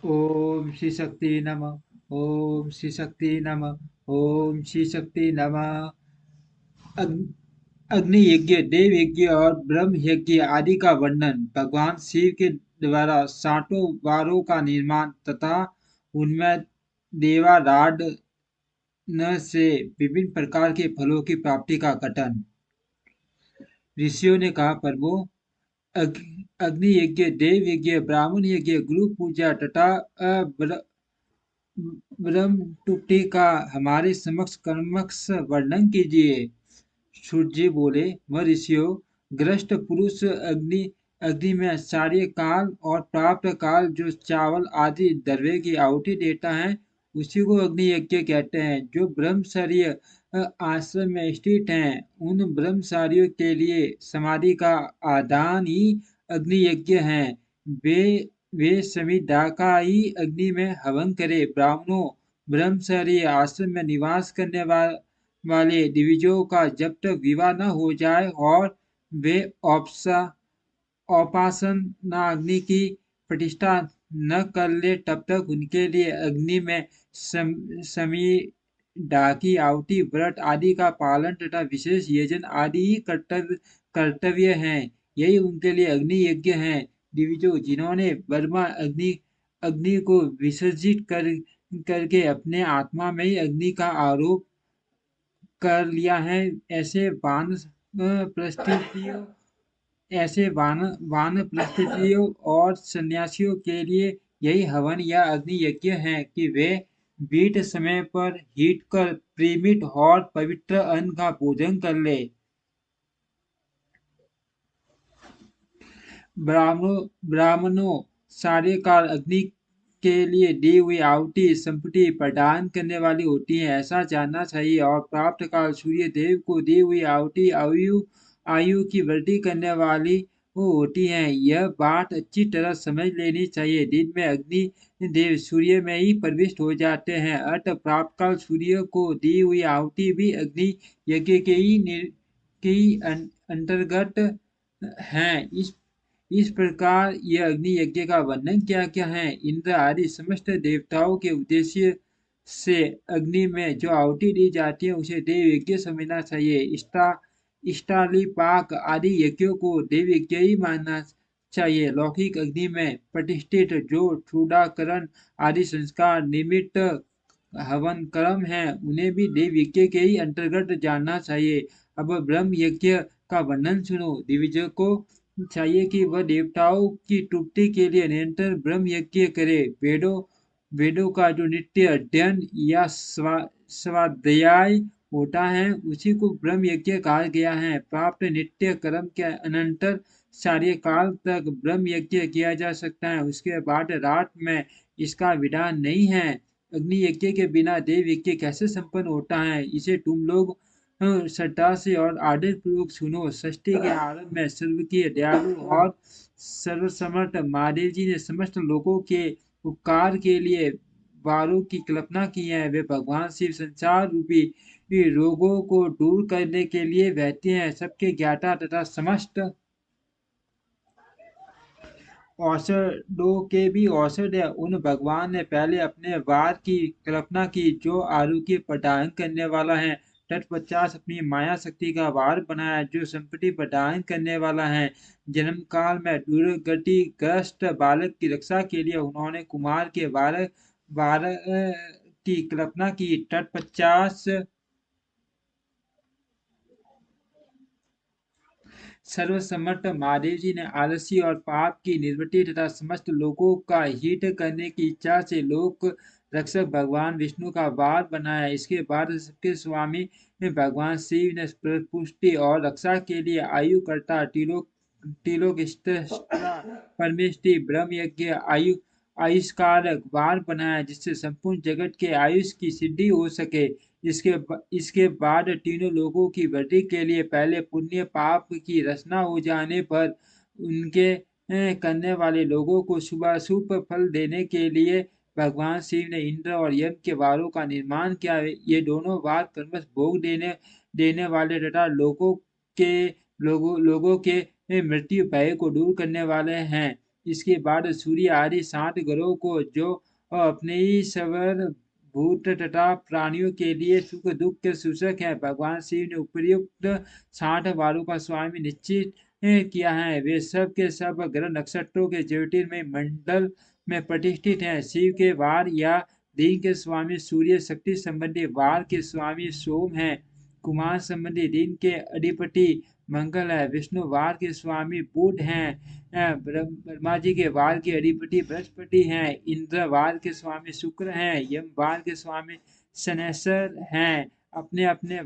ओम श्री शक्ति नमः। ओम श्री शक्ति नमः। ओम श्री शक्ति नमः। अग्नि अग्नि यज्ञ, देव यज्ञ और ब्रह्म यज्ञ आदि का वर्णन। भगवान शिव के द्वारा सातों वारों का निर्माण तथा उनमें देवाराधन से विभिन्न प्रकार के फलों की प्राप्ति का कथन। ऋषियों ने कहा, प्रभु, अग्नि यज्ञ, देव यज्ञ, ब्राह्मण यज्ञ, गुरु पूजा तथा ब्रह्मटुटी का हमारे समक्ष कर्मक्ष वर्णन कीजिए। सूर्य जी बोले, ऋषियों, ग्रस्त पुरुष अग्नि अग्नि में सारे काल और प्राप्त काल जो चावल आदि द्रव्य की आहुति देता है, उसी को अग्नि यज्ञ कहते हैं। जो ब्रह्मचर्य आश्रम में स्थित हैं, उन ब्रह्मचारियों के लिए समाधि का आदान ही अग्नि यज्ञ है। वे वे समिदाकाई अग्नि में हवन करे। ब्राह्मणों, ब्रह्मचर्य आश्रम में निवास करने वाले दिविजों का जब तक विवाह न हो जाए और वे औपासनाग्नि की प्रतिष्ठा न कर ले, तब तक उनके लिए अग्नि में समी की आहुति, व्रत आदि का पालन तथा विशेष यजन आदि ही कर्तव्य हैं। यही उनके लिए अग्नि यज्ञ है। दिविजो, जिन्होंने बर्मा अग्नि अग्नि को विसर्जित करके अपने आत्मा में ही अग्नि का आरोप कर लिया है, ऐसे वानप्रस्थितियों वानप्रस्थितियों और सन्यासियों के लिए यही हवन या अग्नि यज्ञ है कि वे बीट समय पर हीट कर प्रेमित और पवित्र अन्न का भोजन कर ले। ब्राह्मणों, सारे काल अग्नि के लिए दी हुई आहुति संपत्ति प्रदान करने वाली होती है, ऐसा जानना चाहिए। और प्राप्त काल सूर्य देव को दी हुई आहुति आयु आयु की वृद्धि करने वाली वो होती है। यह बात अच्छी तरह समझ लेनी चाहिए। दिन में अग्नि देव सूर्य में ही प्रविष्ट हो जाते हैं, अतः प्राप्त काल सूर्य को दी हुई आहुति भी अग्नि यज्ञ के ही अंतर्गत है। इस प्रकार यह अग्नि यज्ञ का वर्णन क्या क्या है। इंद्र आदि समस्त देवताओं के उद्देश्य से अग्नि में जो आहुति दी जाती है, उसे देव यज्ञ समझना चाहिए। इष्टालिपाक आदि यज्ञों को देव यज्ञ ही मानना चाहिए। लौकिक अग्नि में प्रतिष्ठित जो चूडाकरण आदि संस्कार निमित्त हवन कर्म है, उन्हें भी देव यज्ञ के ही अंतर्गत जानना चाहिए। अब ब्रह्म यज्ञ का वर्णन सुनो। दिविजय को चाहिए कि वह देवताओं की तृप्ति के लिए निरंतर ब्रह्म यज्ञ करे। वेदों का जो नित्य अध्ययन या स्वाध्याय होता है, उसी को ब्रह्म यज्ञ कहा गया है। प्राप्त नित्य कर्म के अनंतर सारे काल तक ब्रह्म यज्ञ किया जा सकता है, उसके बाद रात में इसका विधान नहीं है। अग्नि यज्ञ के बिना देव यज्ञ कैसे संपन्न होता है, इसे तुम लोग श्रद्धा से और आदर पूर्वक सुनो। षष्ठी के आरंभ में सर्वकीय दयालु और सर्वसमर्थ महादेव जी ने समस्त लोगों के उपकार के लिए वारों की कल्पना की है। वे भगवान शिव संसार रूपी रोगों को दूर करने के लिए बहते हैं। सबके ज्ञाता तथा समस्त औषधों के भी औषध है। उन भगवान ने पहले अपने वार की कल्पना की, जो आरोग्य प्रदान करने वाला है। तत्पश्चात अपनी माया शक्ति का वार बनाया, जो संपत्ति प्रदान करने वाला है। जन्म काल में दुर्गति ग्रस्त बालक की रक्षा के लिए उन्होंने कुमार के वार की कल्पना की। तत्पश्चात सर्वसमर्थ महादेव जी ने आलसी और पाप की निवृत्ति तथा समस्त लोगों का हित करने की इच्छा से लोक रक्षक भगवान विष्णु का वार बनाया। इसके बाद सबके स्वामी भगवान शिव ने पुष्टि और रक्षा के लिए आयुकर्ता तिलोक परमेष्टि ब्रह्म यज्ञ आयुष्कारक वार बनाया, जिससे संपूर्ण जगत के आयुष की सिद्धि हो सके। इसके बाद तीनों लोगों की वृद्धि के लिए पहले पुण्य पाप की रचना हो जाने पर उनके करने वाले लोगों को शुभाशुभ फल देने के लिए भगवान शिव ने इंद्र और यम के वारों का निर्माण किया। ये दोनों वार क्रमश भोग देने वाले तथा लोगों के मृत्यु भय को दूर करने वाले हैं। इसके बाद सूर्य आदि 7 ग्रहों को जो अपने ही सवर भूत तथा प्राणियों के लिए सुख दुख के सूचक है, भगवान शिव ने उपयुक्त 60 वारों का स्वामी निश्चित किया है। वे सब के सब ग्रह नक्षत्रों के ज्योतिर्मय मंडल में प्रतिष्ठित हैं। शिव के वार या दिन के स्वामी सूर्य, शक्ति संबंधी वार के स्वामी सोम है, कुमार संबंधी दिन के अधिपति मंगल है, विष्णु वार के स्वामी बुध हैं, ब्रह्मा जी के वार के अधिपति बृहस्पति हैं, इंद्र वार के स्वामी शुक्र हैं, यम वार के स्वामी शनेश्वर हैं। अपने अपने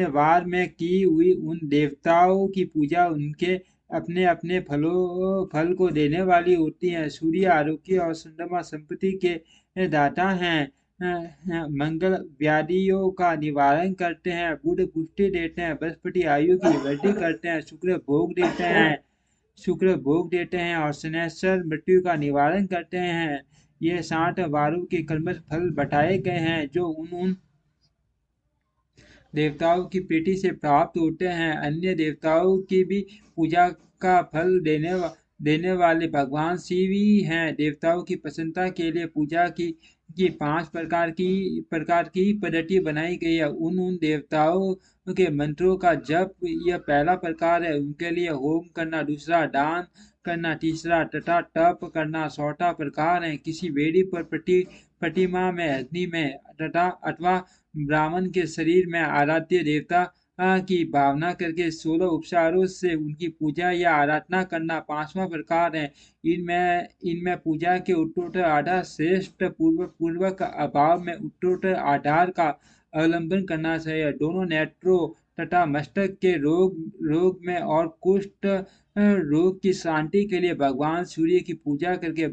वार में की हुई उन देवताओं की पूजा उनके अपने अपने फल को देने वाली होती है। सूर्य आरोग्य और चंद्रमा संपत्ति के दाता हैं। मंगल व्याधियों का निवारण करते हैं, बुध पुष्टि देते हैं, बृहस्पति आयु की वृद्धि करते हैं, शुक्र भोग देते हैं और शनैश्वर मृत्यु का निवारण करते हैं। ये 60 वारों के कर्मठ फल बताए गए हैं जो उन देवताओं की प्रीति से प्राप्त होते हैं। अन्य देवताओं की भी पूजा का फल देने वाले भगवान शिव ही हैं। देवताओं की प्रसन्नता के लिए पूजा की 5 प्रकार की पद्धति बनाई गई है। उन देवताओं के मंत्रों का जप यह पहला प्रकार है, उनके लिए होम करना, दूसरा दान करना, तीसरा तथा तप करना चौथा प्रकार है। किसी वेदी पर प्रतिमा में अग्नि में तथा अथवा ब्राह्मण के शरीर में आराध्य देवता की भावना करके 16 उपचारों से उनकी पूजा या आराधना करना पांचवा प्रकार है। इनमें पूजा के उत्तरोत्तर आधार श्रेष्ठ पूर्वक अभाव में उत्तरोत्तर आधार का अवलंबन करना चाहिए। दोनों नेत्रों तथा मस्तक के रोग में और कुष्ठ रोग की शांति के लिए भगवान सूर्य की पूजा करके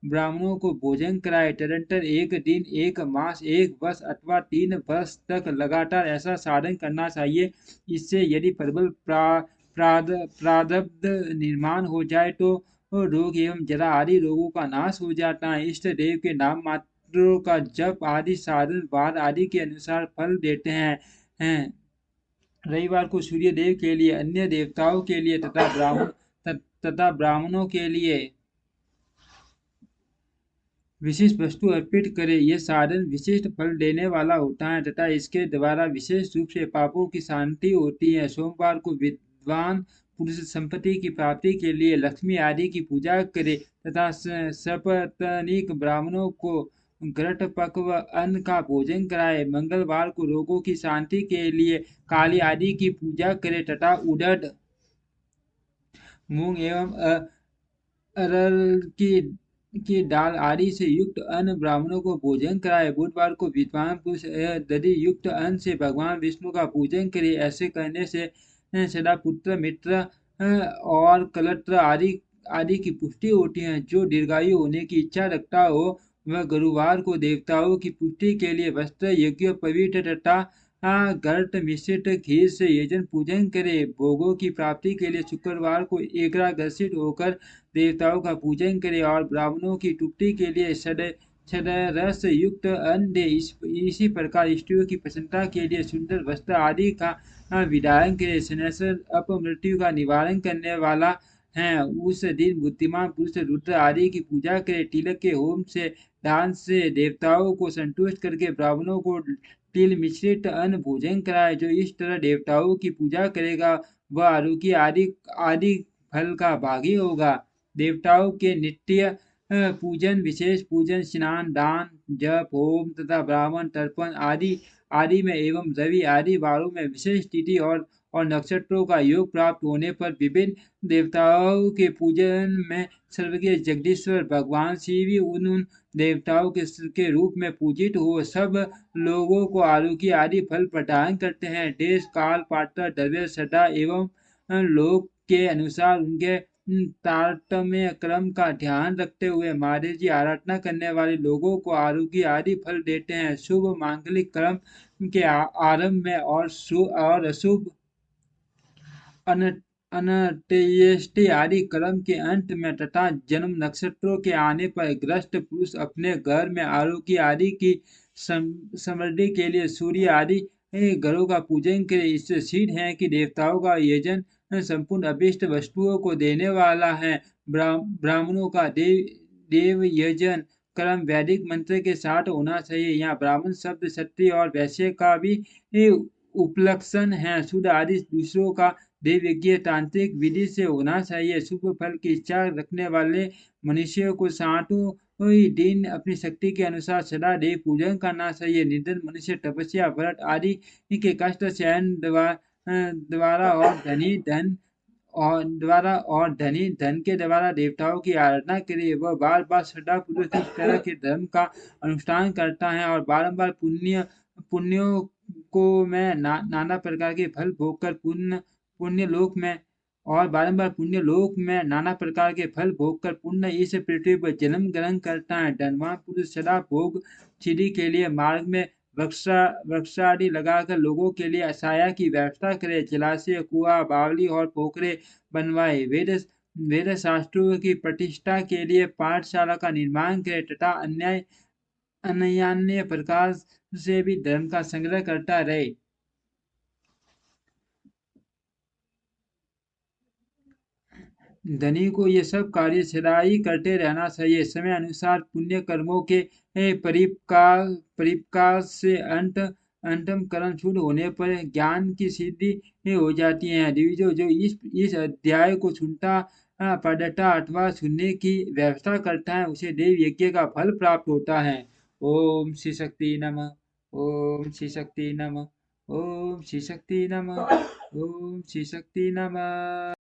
ब्राह्मणों को भोजन कराए। निरंतर 1 दिन, 1 मास, 1 वर्ष अथवा 3 वर्ष तक लगातार ऐसा साधन करना चाहिए। इससे यदि प्रबल प्रारब्ध निर्माण हो जाए तो रोग एवं जरा आदि रोगों का नाश हो जाता है। इष्ट देव के नाम मात्रों का जप आदि साधन वार आदि के अनुसार फल देते हैं। रविवार को सूर्य देव के लिए, अन्य देवताओं के लिए तथा ब्राह्मणों के लिए विशिष्ट वस्तु अर्पित करे। यह साधन विशिष्ट फल देने वाला होता है तथा इसके द्वारा विशेष रूप से पापों की शांति होती है। सोमवार को विद्वान पुरुष संपत्ति की प्राप्ति के लिए लक्ष्मी आदि की पूजा करे तथा सपत्नीक ब्राह्मणों को घृत पक्व अन्न का भोजन कराए। मंगलवार को रोगों की शांति के लिए काली आदि की पूजा करे तथा उड़द, मूंग एवं अरहर की दाल आदि से युक्त अन्न ब्राह्मणों को भोजन कराए। बुधवार को विद्वान पुरुष दधि युक्त अन्न से भगवान विष्णु का पूजन करे। ऐसे करने से सदा पुत्र मित्र और कलत्र आदि की पुष्टि होती है। जो दीर्घायु होने की इच्छा रखता हो वह गुरुवार को देवताओं की पुष्टि के लिए वस्त्र यज्ञ पवित्र तथा गर्त मिश्रित खीर से यजन पूजन करे। भोगों की प्राप्ति के लिए शुक्रवार को एकाग्रसित होकर देवताओं का पूजन करे और ब्राह्मणों की तृप्ति के लिए रस युक्त अन्न दे। इसी प्रकार स्त्रियों की प्रसन्नता के लिए सुंदर वस्त्र आदि का विधान करे। शनैश्वर अपमृत्यु का निवारण करने वाला है। उस दिन बुद्धिमान पुरुष रुद्र आदि की पूजा करे। तिलक के होम से, दान से देवताओं को संतुष्ट करके ब्राह्मणों को तिल मिश्रित अन्न भोजन कराए। जो इस तरह देवताओं की पूजा करेगा वह आरोग्य आदि फल का भागी होगा। देवताओं के नित्य पूजन, विशेष पूजन, स्नान, दान, जप, होम तथा ब्राह्मण तर्पण आदि में एवं रवि आदि वारों में विशेष तिथि और नक्षत्रों का योग प्राप्त होने पर विभिन्न देवताओं के पूजन में स्वर्गीय जगदीश्वर भगवान शिव उन देवताओं के रूप में पूजित हो सब लोगों को आरोग्य आदि फल प्रदान करते हैं। देश काल पात्र द्रव्य श्रद्धा एवं लोक के अनुसार उनके तारतम्य क्रम का ध्यान रखते हुए महादेव जी आराधना करने वाले लोगों को आरोग्य आदि फल देते हैं। शुभ मांगलिक क्रम के आरंभ में और अशुभ अनत्येष्टि आदि कर्म के अंत में तथा जन्म नक्षत्रों के आने पर ग्रस्त पुरुष अपने घर में आरोग्य आदि की समृद्धि के लिए सूर्य आदि घरों का पूजन करे। इससे सिद्ध है कि देवताओं का यजन संपूर्ण अभिष्ट वस्तुओं को देने वाला है। ब्राह्मणों का देव यजन कर्म वैदिक मंत्र के साथ होना चाहिए। यहाँ ब्राह्मण शब्द क्षत्रिय और वैश्य का भी उपलक्षण है। शुद्ध आदि दूसरों का देव यज्ञ तांत्रिक विधि से होना चाहिए। शुभ फल की इच्छा रखने वाले मनुष्यों को सातों दिन अपनी शक्ति के अनुसार सदा देव पूजन करना चाहिए। निर्धन मनुष्य तपस्या व्रत आदि के कष्ट सहन द्वारा और धनी धन के द्वारा देवताओं की आराधना करे। वह बार बार श्रद्धा पूर्वक इस तरह के धर्म का अनुष्ठान करता है और बारंबार पुण्यों को मैं नाना प्रकार के फल भोगकर पुण्य लोक में और बारंबार पुण्य लोक में नाना प्रकार के फल भोगकर पुण्य इस पृथ्वी पर जन्म ग्रहण करता है। धनवान पुरुष सदा भोग सिद्धि के लिए मार्ग में वृक्षादि लगाकर लोगों के लिए छाया की व्यवस्था करे। जलाशय कुआं बावली और पोखरे बनवाए। वेद शास्त्रों की प्रतिष्ठा के लिए पाठशाला का निर्माण करे तथा अन्य प्रकार से भी धर्म का संग्रह करता रहे। धनी को ये सब कार्य सदा ही करते रहना चाहिए। समय अनुसार पुण्य कर्मों के परिपाक से अंतम कर्म शुद्ध होने पर ज्ञान की सिद्धि हो जाती है। दिविजो जो इस अध्याय को सुनता पढ़ता अथवा सुनने की व्यवस्था करता है उसे देव यज्ञ का फल प्राप्त होता है। ओम श्री शक्ति नमः। ओम श्री शक्ति नमः। ओम श्री शक्ति नमः। ओम श्री शक्ति नमः।